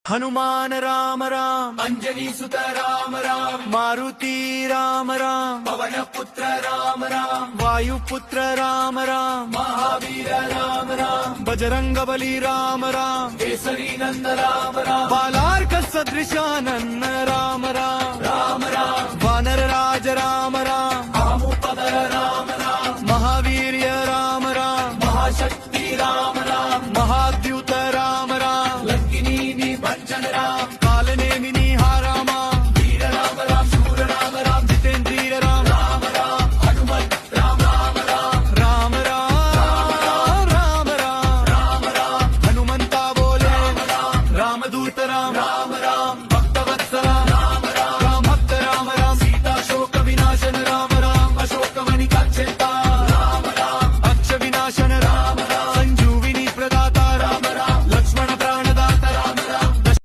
हनुमान राम राम अंजनी सुत राम राम मारुती राम राम पवन पुत्र राम राम वायुपुत्र राम राम महावीर राम राम बजरंग बली राम राम केसरी नंद राम राम बालार्क सदृशानन राम राम राम राम वानर राज राम राम आमुपदर राम राम महावीर्य राम राम महाशक्ति राम राम महाद्युत राम राम लंकिनी निभंजन राम कालनेमिनी हा रामा वीर राम राम शूर राम राम जितेंद्रिय राम राम राम हनुमत राम राम राम राम राम राम राम राम राम हनुमंता बोले रामदूत राम राम राम